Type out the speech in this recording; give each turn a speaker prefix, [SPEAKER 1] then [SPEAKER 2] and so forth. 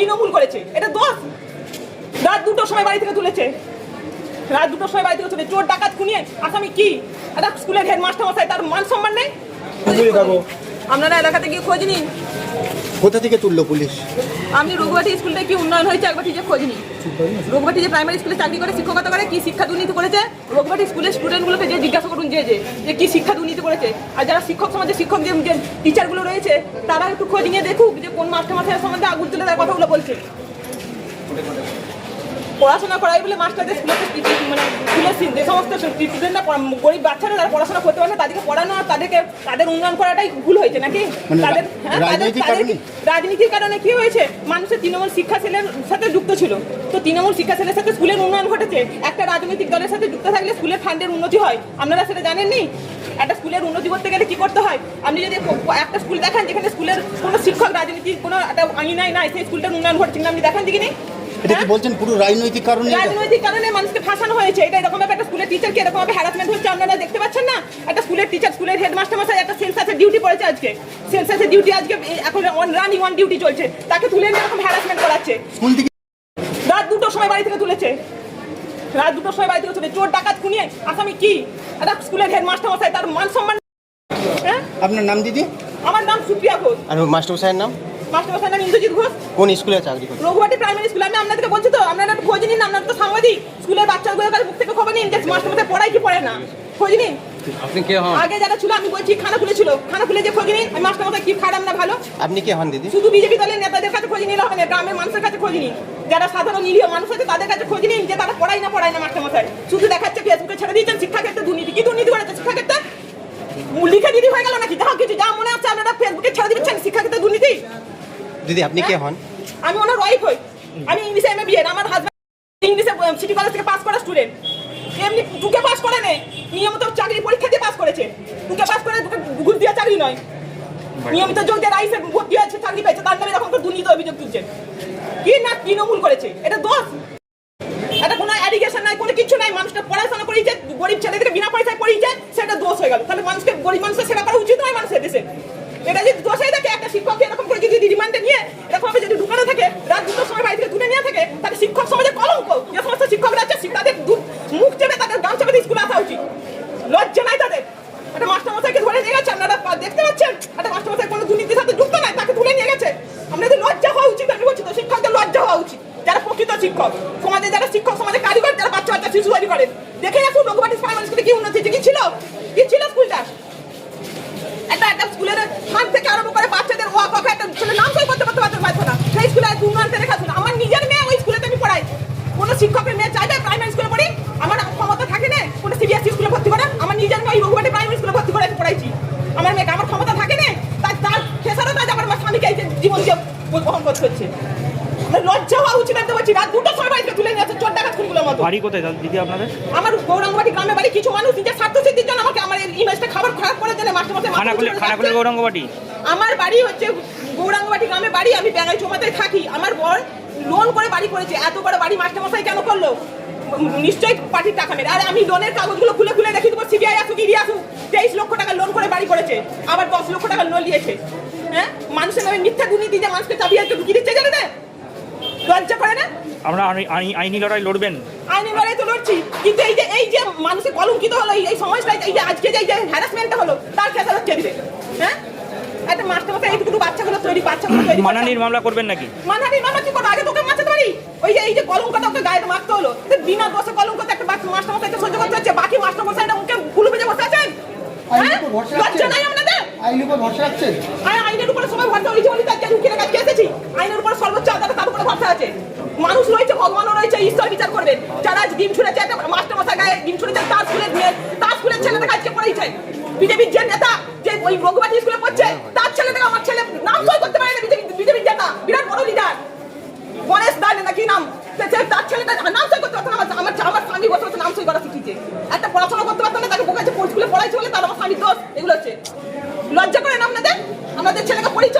[SPEAKER 1] তৃণমূল করেছে, এটা দোষ। রাত 2টোর সময় বাড়ি থেকে তুলেছে, রাত 2টোর সময় বাড়ি থেকে তুলে চোর ডাকাত খুনিয়ে আসামি কি? একটা স্কুলের হেডমাস্টার মশাই, তার মান সম্মান নেই? আপনারা এলাকাতে গিয়ে খোঁজ নিন।
[SPEAKER 2] কোথা থেকে তুললো পুলিশ?
[SPEAKER 1] আপনি রঘুবাটি স্কুলটা কি উন্নয়ন হয়েছে একবার যে খোঁজ নিন। রঘুবাটি যে প্রাইমারি স্কুলে চাকরি করে শিক্ষকতা করে, কি শিক্ষা দুর্নীতি করেছে রঘুবাটি স্কুলের স্টুডেন্টগুলোকে যে জিজ্ঞাসা করুন যে কি শিক্ষা দুর্নীতি করেছে। আর যারা শিক্ষক সমাজে শিক্ষক যে টিচারগুলো রয়েছে তারা একটু খোঁজ নিয়ে দেখুক যে কোন মাস্টার সম্বন্ধে আগুন তুলে তার কথাগুলো বলছে। পড়াশোনা করাই বলে মাস্টারদের মানে স্কুলের যে সমস্ত স্টুডেন্টরা গরিব বাচ্চারা যারা পড়াশোনা করতে পারে না তাদেরকে পড়ানো আর তাদের উন্নয়ন করাটাই ভুল হয়েছে নাকি? রাজনীতির কারণে কি হয়েছে? মানুষের তৃণমূল শিক্ষা সেলের সাথে যুক্ত ছিল, তো তৃণমূল শিক্ষা সেলের সাথে স্কুলের উন্নয়ন ঘটেছে। একটা রাজনৈতিক দলের সাথে যুক্ত থাকলে স্কুলের ফান্ডের উন্নতি হয়, আপনারা সেটা জানেননি? একটা স্কুলের উন্নতি করতে গেলে কি করতে হয়? আপনি যদি একটা স্কুল দেখেন যেখানে স্কুলের কোনো শিক্ষক রাজনীতির কোনো একটা আঙিনাই নাই, সেই স্কুলটার উন্নয়ন ঘটছে না, আপনি দেখেন দেখিনি?
[SPEAKER 2] এটা কি বলছেন পুরো রাজনৈতিক কারণে?
[SPEAKER 1] রাজনৈতিক কারণে মানুষকে ফাঁসানো হয়েছে। এটা এরকম একটা স্কুলের টিচারকে এরকম ভাবে হ্যারাসমেন্ট হচ্ছে, আপনারা দেখতে পাচ্ছেন না? একটা স্কুলের টিচার, স্কুলের হেডমাস্টার মশাই একটা সেন্সাসের ডিউটি পড়েছে আজকে, সেন্সাসের ডিউটি আজকে এখন রানিং অন ডিউটি চলছে, তাকে তুলে নিয়ে এরকম হ্যারাসমেন্ট করাচ্ছে।
[SPEAKER 2] স্কুল থেকে
[SPEAKER 1] রাত 2টোর সময় বাড়ি থেকে তুলেছে, রাত 2টোর সময় বাড়ি থেকে তুলে চোর ডাকাত খুনিয়ে আসামি কি? একটা স্কুলের হেডমাস্টার মশাই, তার মান সম্মান। হ্যাঁ,
[SPEAKER 2] আপনার নাম দিদি?
[SPEAKER 1] আমার নাম সুপ্রিয়া ঘোষ।
[SPEAKER 2] আর মাস্টার মশাইয়ের নাম?
[SPEAKER 1] মাস্টার মশাইয়ের নাম ইন্দ্রজিৎ ঘোষ।
[SPEAKER 2] কোন স্কুলে চাকরি করেন?
[SPEAKER 1] Raghubati primary school. আমি আপনাদেরকে বলছি তো, আপনারা একটু খোঁজ নিন, আপনারা তো সাংবাদিক, স্কুলের বাচ্চাগুলোর কাছে মুখ থেকে খবর নিন যে মাস্টার মশাই পড়ায় কি পড়ে না, খোঁজ নিন।
[SPEAKER 2] আপনি কে হন?
[SPEAKER 1] আগে যারা ছিল, আমি বলছি খানাকুলে ছিল, খানাকুলে যে খোঁজ নিন মাস্টার মশাই কি খারাপ না ভালো।
[SPEAKER 2] আপনি কে হন দিদি?
[SPEAKER 1] শুধু বিজেপি দলের নেতাদের কাছে খোঁজ নিলে হবে না, গ্রামের মানুষের কাছে খোঁজ নিন, যারা সাধারণ নিরীহ মানুষ আছে তাদের কাছে খোঁজ নিন যে তারা পড়ায় না মাস্টার মশাই। শুধু দেখাচ্ছে ফেসবুকে ছেড়ে দিয়েছেন শিক্ষাক্ষেত্রে দুর্নীতি। কি দুর্নীতি করেছে শিক্ষাক্ষেত্রে? লিখে দিদি হয়ে গেল নাকি? যা কিছু যা মনে হচ্ছে আপনারা ফেসবুকে ছেড়ে দিচ্ছেন শিক্ষাক্ষেত্রে দুর্নীতি।
[SPEAKER 2] দিদি আপনি কে হন?
[SPEAKER 1] আমি ওনার ওয়াইফ হই, আমি ইংলিশে এমএ বিএড, আমার হাজব্যান্ড ইংলিশে সিটি কলেজ থেকে পাস করা স্টুডেন্ট। এমনি টুকে পাস করে নেই, নিয়মিত চাকরি পরীক্ষা দিয়ে পাস করেছে। টুকে পাস করে ঘুষ দিয়ে চাকরি নয়, নিয়মিত যোগ দিয়ে রাইসে ভর্তি হয়েছে, চাকরি পেয়েছে, তার নামে এরকম দুর্নীতি অভিযোগ তুলছেন। কি না তৃণমূল করেছে, এটা দোষ। এটা কোনো অ্যালিগেশন নাই, কোনো কিছু নাই। মানুষটা পড়াশোনা করিয়েছে, গরিব ছেলেদেরকে বিনা পয়সায় পড়িয়েছে, সেটা দোষ হয়ে গেল। তাহলে মানুষকে, গরিব মানুষের সেবা করা উচিত নয় মানুষের দেশে? এটা যদি দোষ হয়ে থাকে, একটা শিক্ষককে এরকম করে যদি রিমান্ডে নিয়ে এরকম ভাবে যদি ঢুকানো থাকে, রাত 2টোর সময় বাড়ি থেকে তুলে নিয়ে থাকে, তাহলে শিক্ষক সমাজে কলঙ্ক। যে সমস্ত শিক্ষকরা আছে তাদের মুখ চেপে, তাদের গান চেপে স্কুলে আসা উচিত। লজ্জা নাই তাদের? একটা মাস্টার মশাইকে ধরে নিয়ে গেছে, আপনারা দেখতে পাচ্ছেন, একটা মাস্টার মশাই কোনো দুর্নীতির সাথে যুক্ত নাই, তাকে তুলে নিয়ে গেছে। আপনাদের লজ্জা হওয়া উচিত। আমি বলছি তো, শিক্ষকদের লজ্জা হওয়া উচিত। যারা প্রকৃত শিক্ষক সমাজে, যারা শিক্ষক সমাজে কারিগর, যারা বাচ্চা বাচ্চা শিশু তৈরি করেন, দেখে আসুন রঘুবাটি প্রাইমারি স্কুলে কি উন্নতি হয়েছে, কি ছিল স্কুলটা। একটা স্কুলের ফান্ড থেকে আরম্ভ করে বাচ্চাদের একটা ছেলে নাম সই করতে পারতো না, সেই স্কুলে উন্নয়নটা দেখাচ্ছিল। আমার নিজের মেয়ে ওই স্কুলেতে আমি পড়াই। কোনো শিক্ষকের মেয়ে চাইবে প্রাইমারি স্কুলে পড়ি? আমার ক্ষমতা থাকে না কোনো সিবিএসসি স্কুলে ভর্তি করা। আমার নিজের মেয়ে ওই রঘুবাটি প্রাইমারি স্কুলে ভর্তি করে পড়াইছি। আমার মেয়েকে, আমার ক্ষমতা থাকে না, তার খেসারও কাজ আমার স্বামীকে এই জীবন দিয়ে বহন করতে হচ্ছে। লজ্জা হওয়া উচিত। আমি বলছি, রাত 2টোর সময় বাড়িতে তুলে নিয়ে আসছে চোর ডাকাত খুনগুলোর মতো।
[SPEAKER 3] বাড়ি কোথায় দিদি আপনাদের?
[SPEAKER 1] আমার গৌরাঙ্গবাটি গ্রামে বাড়ি। কিছু মানুষ নিজের স্বার্থ সিদ্ধির জন্য আমাকে, আমার ইমেজটা খারাপ করে দেন মাস্টার মশাই।
[SPEAKER 3] খানাকুলে গৌরাঙ্গবাটি
[SPEAKER 1] আমার বাড়ি হচ্ছে গৌরাঙ্গবাটি গ্রামে বাড়ি। আমি ব্যাঙ্গাই জমাতে থাকি। আমার বর লোন করে বাড়ি করেছে। এত বড় বাড়ি মাস্টার মশাই কেন করলো? নিশ্চয়ই পার্টির টাকা মেরে। আর আমি লোনের কাগজগুলো খুলে খুলে রেখে দেবো, সিবিআই আসুক, ইডি আসুক। 23 লক্ষ টাকা লোন করে বাড়ি করেছে, আবার 10 লক্ষ টাকা লোন নিয়েছে। হ্যাঁ, মানুষের নামে মিথ্যা দুর্নীতি দিয়ে মানুষকে চাবিয়ে ঢুকিয়ে দিচ্ছে, জানে না? লজ্জা করে না?
[SPEAKER 3] আমরা আইনি লড়াই লড়বেন?
[SPEAKER 1] আইনি লড়াই তো লড়ছি, কিন্তু এই যে মানুষের কলঙ্কিত হলো এই সমাজটা, এই যে আজকে যে হ্যারাসমেন্টটা হলো, তার খেসারত কে দিবে? হ্যাঁ, একটা মাস্টার মশাই এইটুকু বাচ্চাগুলো তৈরি
[SPEAKER 3] মানহানির মামলা করবেন নাকি?
[SPEAKER 1] মানহানির মামলা কি করবো? আগে তোকে বাঁচাতে পারি? এই যে কলঙ্কটা ওকে গায়ে মারতে হলো, বিনা দোষে কলঙ্কতে একটা মাস্টার মশাইকে সহ্য করতে হচ্ছে। বাকি মাস্টার মশাইরা মুখে ফুলু ভেজে বসে আছেন। লজ্জা নাই আপনাদের? আইনের উপর ভরসা রাখছেন? আইনের উপরে সবাই ভরসা হয়েছে বলে তার উকিলের কাছে এসেছি। আইনের উপর সর্বোচ্চ আদালত, তার উপরে ভরসা আছে। মানুষ রয়েছে, ভগবানও রয়েছে, ঈশ্বর বিচার করবেন। যারা ডিম ছুঁড়েছে, একটা মাস্টার মশাই গায়ে ডিম ছুঁড়েছে, তার স্কুলের ছেলেদের আজকে পড়েছে। বিজেপির যে নেতা, যে ওই রঘুবাটি স্কুলে পড়ছে, তার ছেলেটাকে আমার ছেলে নাম সই করতে পারে না। বিজেপির নেতা, বিরাট বড় লিডার, গণেশ দাস না কি নাম, তার ছেলেটা নাম সই করতে পারতো না। আমার স্বামী বসে বসে নাম সই করা শিখিয়েছে। একটা পড়াশোনা করতে পারতো না, তাকে বোকাচ্ছে স্কুলে পড়াইছে বলে তার আমার স্বামীর দোষ। এগুলো হচ্ছে লজ্জা করে না আপনাদের? আমাদের ছেলেকে পরিচয়